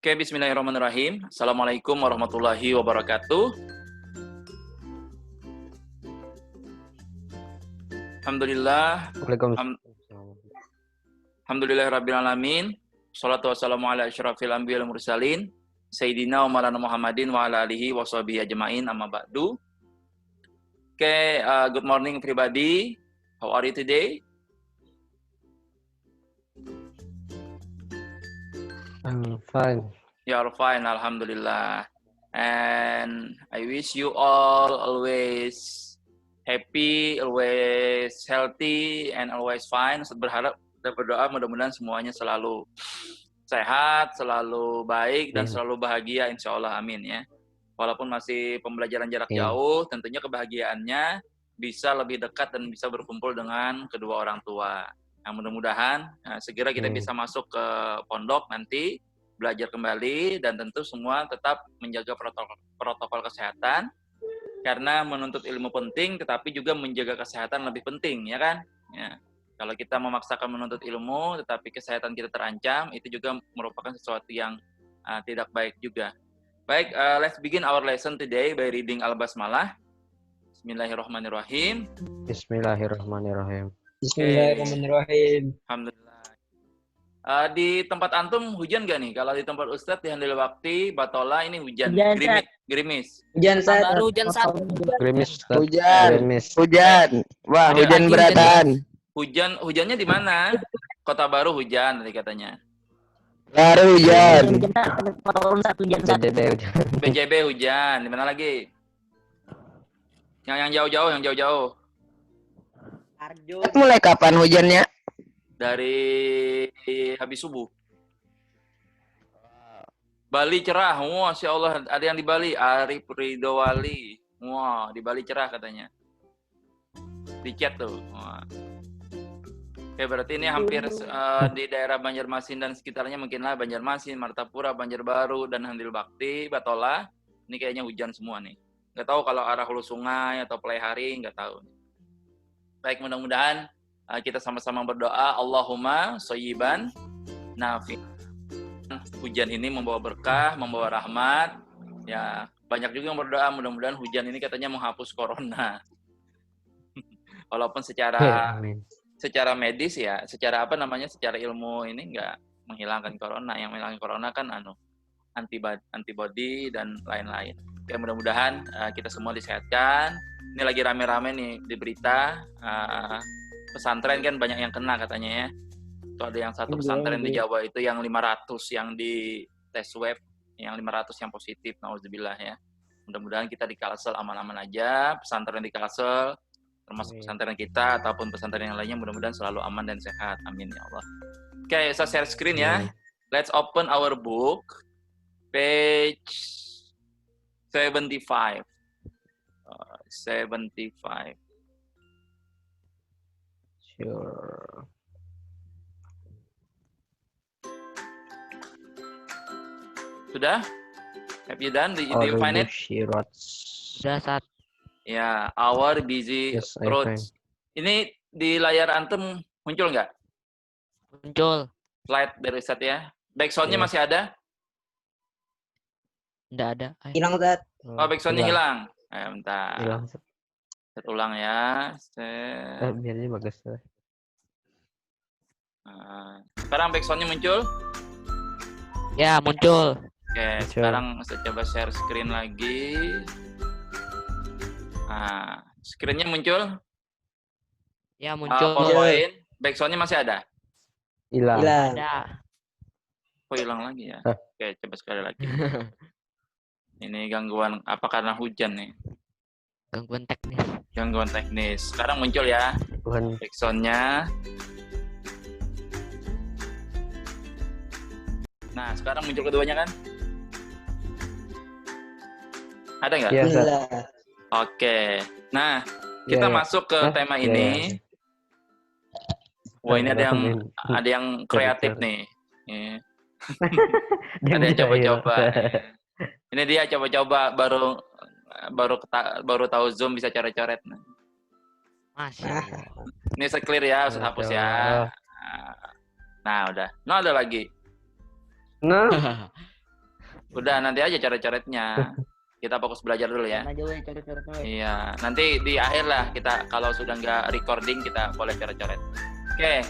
Oke, bismillahirrahmanirrahim. Assalamualaikum warahmatullahi wabarakatuh. Alhamdulillah. Waalaikumsalam. Alhamdulillahirabbil alamin. Shalatu wassalamu ala asyrafil anbiya'i wal mursalin. Sayyidina wa maulana Muhammadin wa ala alihi wa sahbihi ajma'in amma ba'du. Oke, good morning everybody. How are you today? I'm fine. You are fine, alhamdulillah. And I wish you all always happy, always healthy, and always fine. Berharap dan berdoa mudah-mudahan semuanya selalu sehat, selalu baik, dan selalu bahagia, insya Allah, amin ya. Walaupun masih pembelajaran jarak jauh, tentunya kebahagiaannya bisa lebih dekat dan bisa berkumpul dengan kedua orang tua. Nah, mudah-mudahan segera kita bisa masuk ke pondok nanti, belajar kembali, dan tentu semua tetap menjaga protokol kesehatan, karena menuntut ilmu penting, tetapi juga menjaga kesehatan lebih penting, ya kan? Ya. Kalau kita memaksakan menuntut ilmu, tetapi kesehatan kita terancam, itu juga merupakan sesuatu yang tidak baik juga. Baik, let's begin our lesson today by reading Al-Basmalah. Bismillahirrahmanirrahim. Bismillahirrahmanirrahim. Bismillahirrahmanirrahim. Alhamdulillah. Di tempat antum hujan gak nih? Kalau di tempat Ustadz di Handil Bakti, Batola ini hujan, gerimis. Hujan saat. Baru hujan saat. Gerimis. Hujan. Wah, Ada hujan angin, beratan. Hujannya di mana? Kota Baru hujan tadi katanya. Baru hujan. BJB hujan. BJB hujan. Di mana lagi? Yang jauh-jauh. Arjo. Mulai kapan hujannya? Dari habis subuh. Bali cerah. Wah, Masya Allah. Ada yang di Bali. Arif Ridho Wali. Wah, di Bali cerah katanya. Di chat tuh. Wah. Oke, berarti ini hampir di daerah Banjarmasin dan sekitarnya, mungkinlah Banjarmasin, Martapura, Banjarbaru, dan Handil Bakti, Batola. Ini kayaknya hujan semua nih. Nggak tahu kalau arah hulu sungai atau Pelaihari, nggak tahu. Baik, mudah-mudahan kita sama-sama berdoa, Allahumma shayyiban nafi'. Hujan ini membawa berkah, membawa rahmat. Ya, banyak juga yang berdoa mudah-mudahan hujan ini katanya menghapus corona. Walaupun secara medis ya, secara ilmu ini nggak menghilangkan corona. Yang menghilangkan corona kan antibody dan lain-lain. Oke, mudah-mudahan kita semua disehatkan. Ini lagi rame-rame nih di berita, pesantren kan banyak yang kena katanya ya. Itu ada yang satu pesantren di Jawa itu yang 500 yang di tes swab, yang 500 yang positif, nauzubillah ya. Mudah-mudahan kita di Kalsel aman-aman aja, pesantren di Kalsel, termasuk pesantren kita ataupun pesantren yang lainnya, mudah-mudahan selalu aman dan sehat. Amin ya Allah. Oke, saya share screen ya. Let's open our book, page 75. 75. Sure. Sudah? Have you done? Do you find it? Sudah saat. Ya, our busy Yes, I roads. Ini di layar antum muncul nggak? Muncul. Slide dari Ustadz ya. Backsound-nya masih ada? Tidak ada. Ayo. Hilang Zat. Oh, backsound-nya hilang. Bentar. Hilang. Set ulang ya. Biarnya bagus. Sekarang backsound-nya muncul. Ya, muncul. Oke, sekarang saya coba share screen lagi. Screen-nya muncul. Ya, muncul. Poin. Backsound-nya masih ada? Hilang. Ada. Oh, hilang lagi ya. Oke, coba sekali lagi. Ini gangguan apa karena hujan nih? Gangguan teknis. Sekarang muncul ya. Backsound-nya. Nah, sekarang muncul keduanya kan? Ada nggak? Iya, Oke. Nah, kita masuk ke tema ini. Wah, ini ada yang kreatif nih. Ada yang coba-coba. Ini dia coba-coba baru tahu Zoom bisa coret-coret. Masya Allah. Ini clear ya, Ustaz hapus ya. Nah, udah. Nah, ada lagi. Nah, Udah, nanti aja coret-coretnya. Kita fokus belajar dulu ya. Aja weh coret-coret weh. Iya, nanti di akhir lah kita kalau sudah nggak recording kita boleh coret-coret. Oke,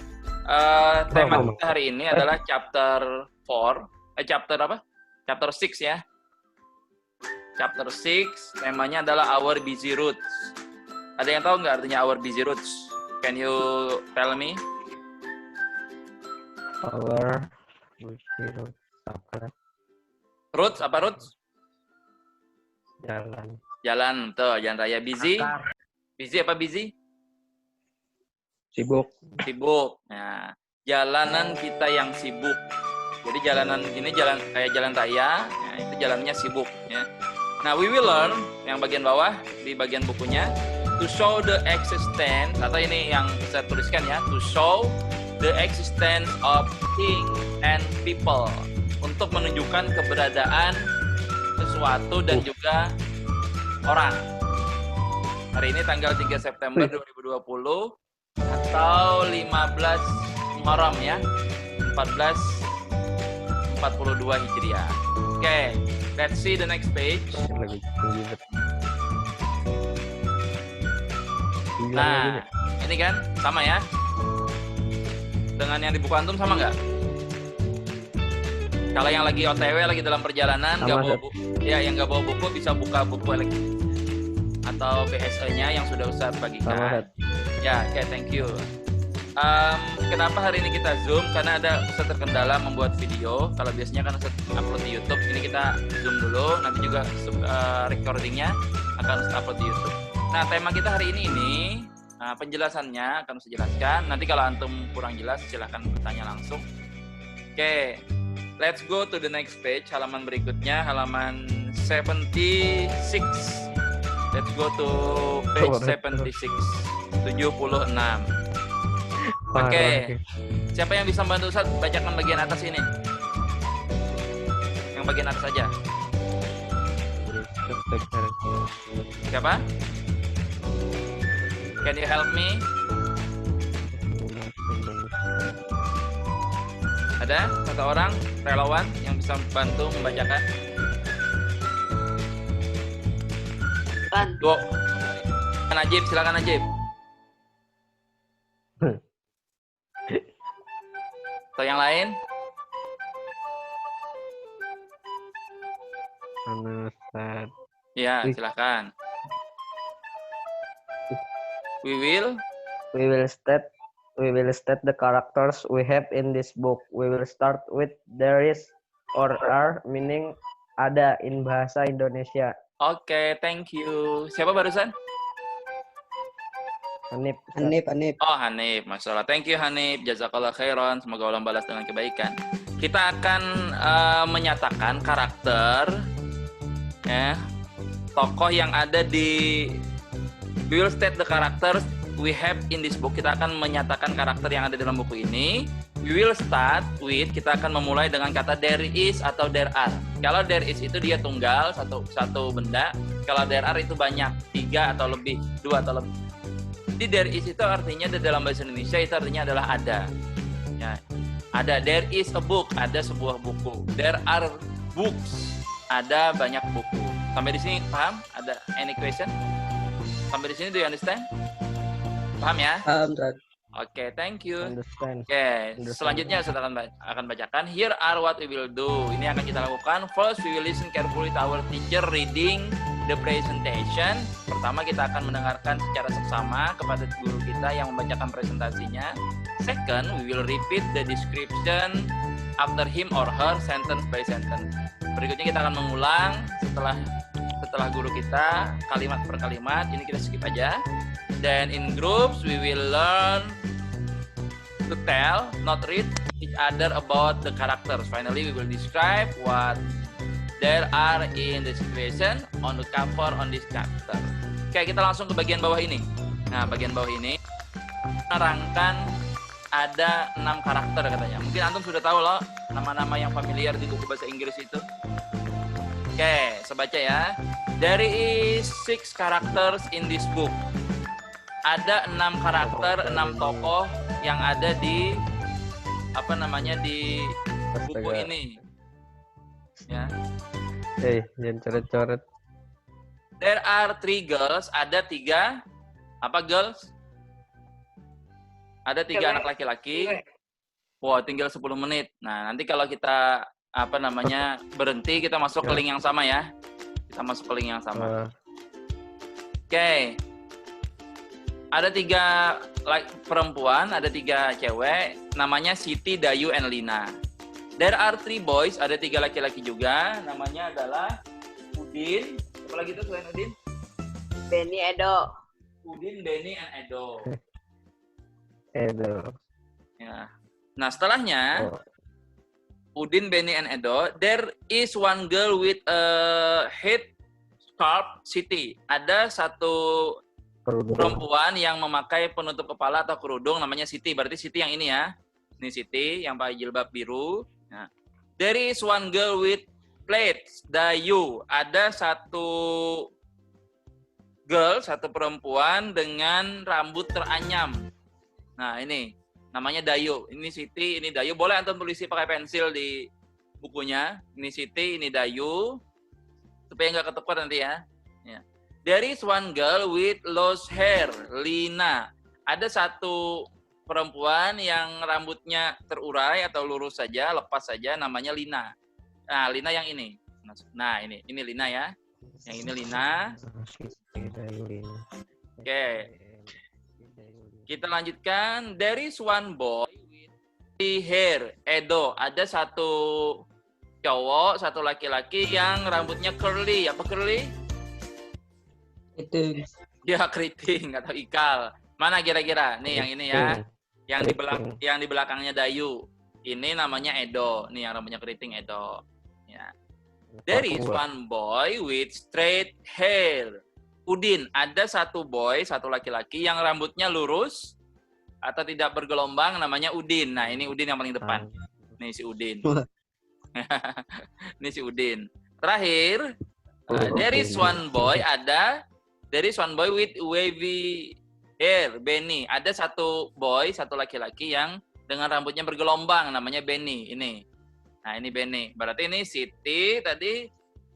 tema Ngomong. kita hari ini adalah chapter 4. Chapter apa? Chapter 6 ya. Chapter 6, temanya adalah Our Busy Roots. Ada yang tahu nggak artinya Our Busy Roots? Can you tell me? Power. Apa? Roots, apa roots? Jalan. Jalan, betul. Jalan raya. Busy? Busy apa busy? Sibuk. Sibuk. Nah, jalanan kita yang sibuk. Jadi jalanan ini jalan kayak jalan raya, ya, itu jalannya sibuk. Ya. Nah, we will learn yang bagian bawah di bagian bukunya to show the existence atau ini yang saya tuliskan ya, to show the existence of things and people untuk menunjukkan keberadaan sesuatu dan juga orang. Hari ini tanggal 3 September 2020 atau 15 Muharram ya, 1442 Hijriah. Oke, let's see the next page. Lebih tinggi bet. Nah, ini kan sama ya? Dengan yang di buku antum sama nggak? Kalau yang lagi OTW, lagi dalam perjalanan, nggak Sama, bawa buku, ya yang nggak bawa buku bisa buka buku elektronik atau BSE-nya yang sudah Ustaz Sama, bagikan. Ustaz. Ya, oke, thank you. Kenapa hari ini kita Zoom? Karena ada Ustaz terkendala membuat video. Kalau biasanya kan Ustaz upload di YouTube, ini kita Zoom dulu. Nanti juga recordingnya akan Ustaz upload di YouTube. Nah, tema kita hari ini penjelasannya akan Ustaz jelaskan. Nanti kalau antum kurang jelas, silahkan bertanya langsung. Oke, let's go to the next page. Halaman berikutnya, halaman 76. Let's go to page 76. 76. Oke. Siapa yang bisa bantu Ustaz bacakan bagian atas ini? Yang bagian atas saja. Siapa? Can you help me? Ada satu orang relawan yang bisa bantu membacakan? Bantu. Najib, silakan Najib. Atau yang lain? Ustaz. Ya, silakan. We will. We will state the characters we have in this book. We will start with there is or are, meaning ada in bahasa Indonesia. Oke, thank you. Siapa barusan? Hanif. Hanif. Oh, Hanif. Masya Allah. Thank you, Hanif. Jazakallah khairan. Semoga Allah balas dengan kebaikan. Kita akan menyatakan karakter ya, tokoh yang ada di we will state the characters we have in this book. Kita akan menyatakan karakter yang ada dalam buku ini. We will start with, kita akan memulai dengan kata there is atau there are. Kalau there is itu dia tunggal, satu benda. Kalau there are itu banyak, 3 atau lebih, 2 atau lebih. Jadi there is itu artinya dalam bahasa Indonesia itu artinya adalah ada. Ya, ada, there is a book, ada sebuah buku. There are books, ada banyak buku. Sampai di sini paham? Ada any question? Sampai di sini do you understand? Paham ya? Paham, Ustaz. Oke, thank you. Understand. Oke, selanjutnya saya akan bacakan. Here are what we will do. Ini akan kita lakukan. First, we will listen carefully to our teacher reading the presentation. Pertama, kita akan mendengarkan secara seksama kepada guru kita yang membacakan presentasinya. Second, we will repeat the description after him or her sentence by sentence. Berikutnya kita akan mengulang setelah guru kita kalimat per kalimat. Ini kita skip aja. Then in groups we will learn to tell, not read each other about the characters. Finally, we will describe what there are in the situation on the cover on this chapter. Oke, kita langsung ke bagian bawah ini. Nah, bagian bawah ini menerangkan ada 6 karakter katanya. Mungkin antum sudah tahu loh nama-nama yang familiar di buku bahasa Inggris itu. Oke, saya baca ya. There is 6 characters in this book. Ada 6 karakter, 6 tokoh yang ada di di buku ini. Ya. Jangan coret-coret. There are 3 girls. Ada 3 apa girls? Ada 3 anak laki-laki. Wah, tinggal 10 menit. Nah, nanti kalau kita berhenti, kita masuk ke link yang sama ya. Kita masuk ke link yang sama. Oke. Ada 3 perempuan, ada 3 cewek. Namanya Siti, Dayu, and Lina. There are 3 boys. Ada 3 laki-laki juga. Namanya adalah Udin. Apa lagi tuh selain Udin? Benny, Edo. Udin, Benny, and Edo. Edo. Ya. Nah, setelahnya Udin, Benny, and Edo, there is one girl with a head scarf, Siti. Ada satu perempuan yang memakai penutup kepala atau kerudung, namanya Siti. Berarti Siti yang ini ya. Ini Siti yang pakai jilbab biru. Nah. There is one girl with plaits, Dayu. Ada satu girl, satu perempuan dengan rambut teranyam. Nah, ini namanya Dayu. Ini Siti, ini Dayu. Boleh antum tulisi pakai pensil di bukunya. Ini Siti, ini Dayu. Supaya nggak ketukar nanti ya. There is one girl with loose hair, Lina. Ada satu perempuan yang rambutnya terurai atau lurus saja, lepas saja, namanya Lina. Nah, Lina yang ini. Nah, ini Lina ya. Yang ini Lina. Oke. Kita lanjutkan. There is one boy with hair, Edo. Ada satu cowok, satu laki-laki yang rambutnya curly. Apa curly? Itu. Ya, keriting atau ikal. Mana kira-kira? Nih yang ini ya. Yang di belakangnya Dayu. Ini namanya Edo. Nih yang rambutnya keriting Edo. Ya. There is one boy with straight hair. Udin, ada satu boy, satu laki-laki yang rambutnya lurus atau tidak bergelombang, namanya Udin. Nah, ini Udin yang paling depan. Nih si Udin. Ini si Udin. Terakhir, there is one boy with wavy hair, Benny. Ada satu boy, satu laki-laki yang dengan rambutnya bergelombang, namanya Benny. Ini. Nah, ini Benny. Berarti ini Siti tadi,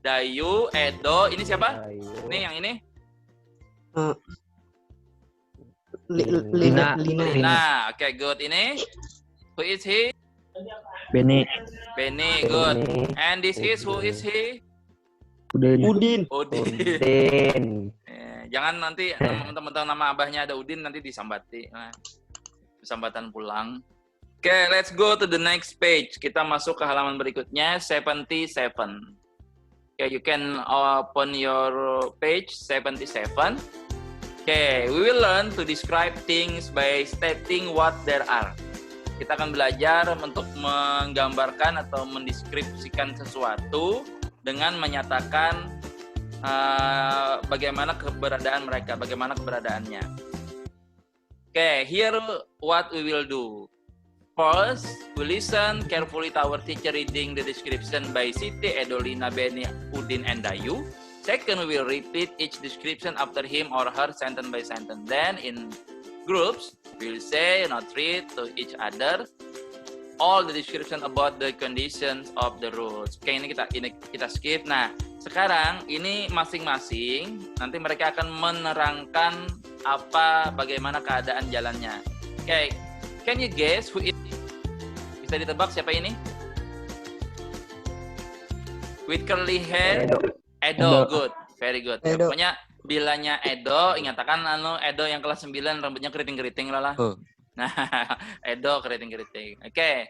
Dayu, Edo. Ini siapa? Ini yang ini? Lina. Oke, good. Ini? Who is he? Benny. Benny, good. And this is, who is he? Udin. Udin. Jangan nanti teman-teman nama abahnya ada Udin, nanti disambati. Sambatan pulang. Oke, let's go to the next page. Kita masuk ke halaman berikutnya, 77. Okay, you can open your page 77. Okay, we will learn to describe things by stating what there are. Kita akan belajar untuk menggambarkan atau mendeskripsikan sesuatu dengan menyatakan bagaimana keberadaan mereka, bagaimana keberadaannya. Okay, here what we will do. First, we listen carefully to our teacher reading the description by Siti, Edo, Lina, Benny, Udin, and Dayu. Second, we will repeat each description after him or her sentence by sentence. Then, in groups, we will say, not read to each other all the description about the conditions of the roads. Oke, ini kita skip. Nah, sekarang ini masing-masing nanti mereka akan menerangkan bagaimana keadaan jalannya. Oke, can you guess who it is? Bisa ditebak siapa ini? With curly hair? Edo, good. Very good. Edo. Pokoknya bilanya Edo, ingatakan Edo yang kelas 9 rambutnya keriting-keriting lah. Nah, Edo keriting-keriting. Oke.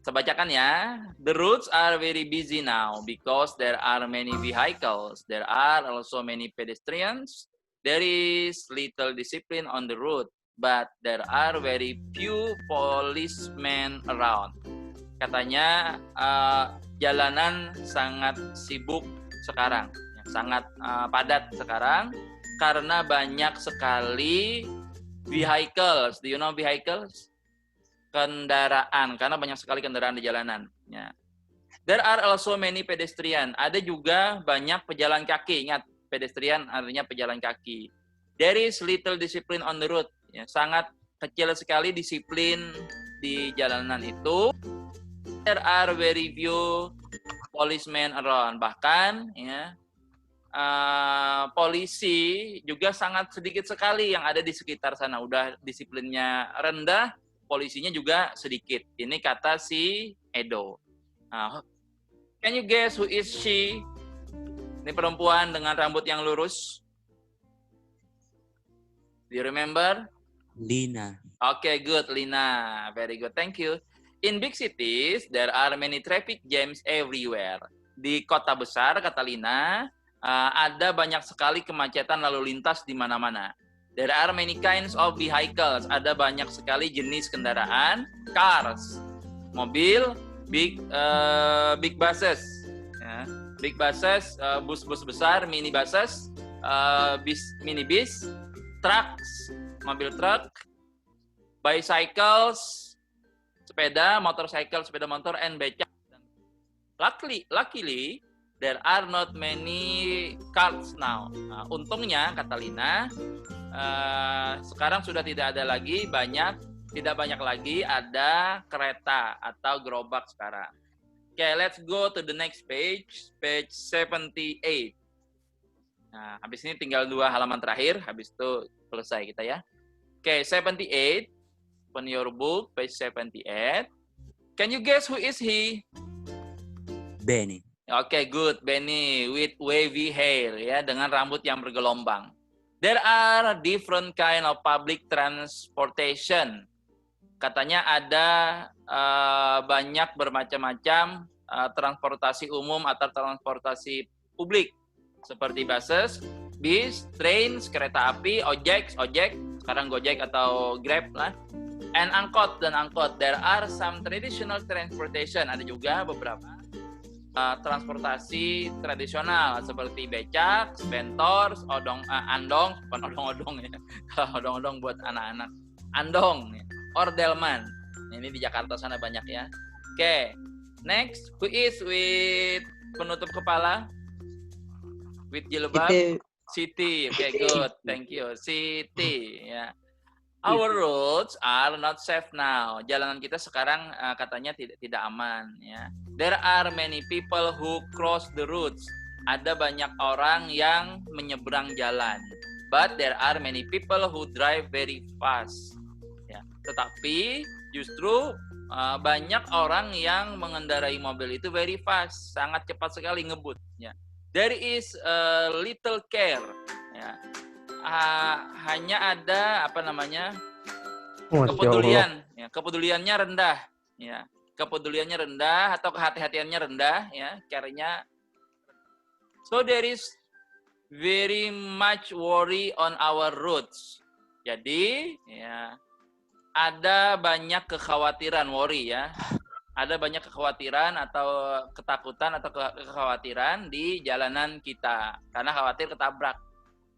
Saya bacakan ya. The roads are very busy now because there are many vehicles. There are also many pedestrians. There is little discipline on the road, but there are very few policemen around. Katanya jalanan sangat sibuk sekarang, sangat padat sekarang karena banyak sekali vehicles. Do you know vehicles? Kendaraan, karena banyak sekali kendaraan di jalanan. Ya. There are also many pedestrian. Ada juga banyak pejalan kaki. Ingat, pedestrian artinya pejalan kaki. There is little discipline on the road. Ya, sangat kecil sekali disiplin di jalanan itu. There are very few policemen around. Bahkan ya polisi juga sangat sedikit sekali yang ada di sekitar sana. Udah disiplinnya rendah, polisinya juga sedikit. Ini kata si Edo. Can you guess who is she? Ini perempuan dengan rambut yang lurus. Do you remember? Lina. Okay, good, Lina. Very good, thank you. In big cities, there are many traffic jams everywhere. Di kota besar, kata Lina, ada banyak sekali kemacetan lalu lintas di mana-mana. There are many kinds of vehicles. Ada banyak sekali jenis kendaraan. Cars, mobil, big buses, ya. Big buses, bus-bus besar, mini buses, minibus, trucks, mobil truk, bicycles, sepeda, motorcycle, sepeda motor, and becak. Luckily, there are not many cars now. Untungnya, kata Lina, sekarang sudah tidak banyak lagi ada kereta atau gerobak sekarang. Okay, let's go to the next page 78. Nah, habis ini tinggal 2 halaman terakhir, habis itu selesai kita ya. Okay, 78. Open your book, page 78. Can you guess who is he? Benny. Okay, good. Benny with wavy hair, ya, dengan rambut yang bergelombang. There are different kind of public transportation. Katanya ada banyak bermacam-macam transportasi umum atau transportasi publik seperti buses, bis, trains, kereta api, ojek, sekarang Gojek atau Grab lah, and angkot dan angkot. There are some traditional transportation. Ada juga beberapa transportasi tradisional seperti becak, bentor, andong, bukan odong-odong ya. Kalau odong-odong buat anak-anak, andong, ya. Or delman. Ini di Jakarta sana banyak ya. Oke, next, who is with penutup kepala? With jilbab? Siti. Okay, good. Thank you. Siti. Ya. Our roads are not safe now. Jalanan kita sekarang katanya tidak aman. Ya. There are many people who cross the roads. Ada banyak orang yang menyeberang jalan. But there are many people who drive very fast. Ya. Tetapi justru banyak orang yang mengendarai mobil itu very fast, sangat cepat sekali ngebut. Ya. There is a little care. Ya. Hanya ada kepedulian. Ya. Kepeduliannya rendah. Ya. Kepeduliannya rendah atau kehati-hatiannya rendah. Ya. Care-nya. So there is very much worry on our roads. Jadi, ya, ada banyak kekhawatiran, worry ya. Ada banyak kekhawatiran atau ketakutan atau kekhawatiran di jalanan kita. Karena khawatir ketabrak.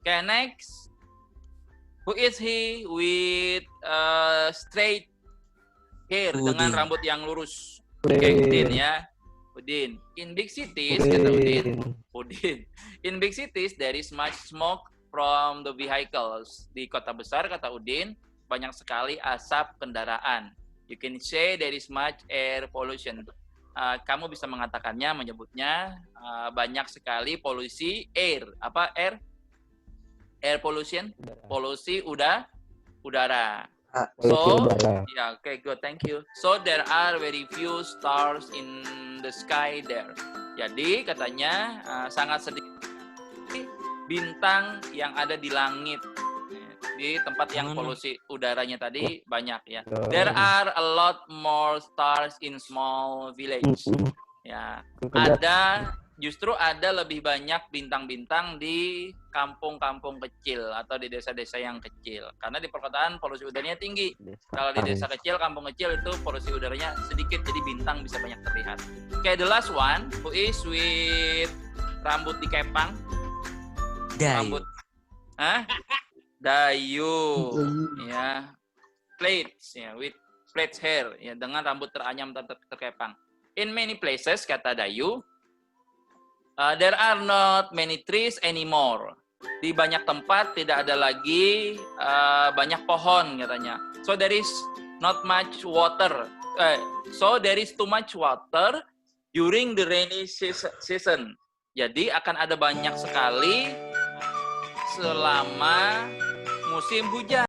Okay, next. Who is he with straight hair, dengan rambut yang lurus? Okay, Udin ya. Udin. In big cities, kata Udin. In big cities, there is much smoke from the vehicles. Di kota besar, kata Udin, banyak sekali asap kendaraan. You can say there is much air pollution. Kamu bisa mengatakannya, menyebutnya banyak sekali polusi air. Apa air? Air pollution? Polusi udara. So, yeah, okay, good, thank you. So there are very few stars in the sky there. Jadi katanya sangat sedikit bintang yang ada di langit. Di tempat yang polusi udaranya tadi banyak ya. There are a lot more stars in small village. Ya, justru ada lebih banyak bintang-bintang di kampung-kampung kecil atau di desa-desa yang kecil. Karena di perkotaan polusi udaranya tinggi. Kalau di desa kecil, kampung kecil itu polusi udaranya sedikit, jadi bintang bisa banyak terlihat. Okay, the last one, who is with rambut dikepang? Rambut, Dayu, ya, plaits, ya, with plaits hair, ya, dengan rambut teranyam terkepang. In many places, kata Dayu, there are not many trees anymore. Di banyak tempat tidak ada lagi banyak pohon, katanya. So there is not much water. So there is too much water during the rainy season. Jadi akan ada banyak sekali selama musim hujan.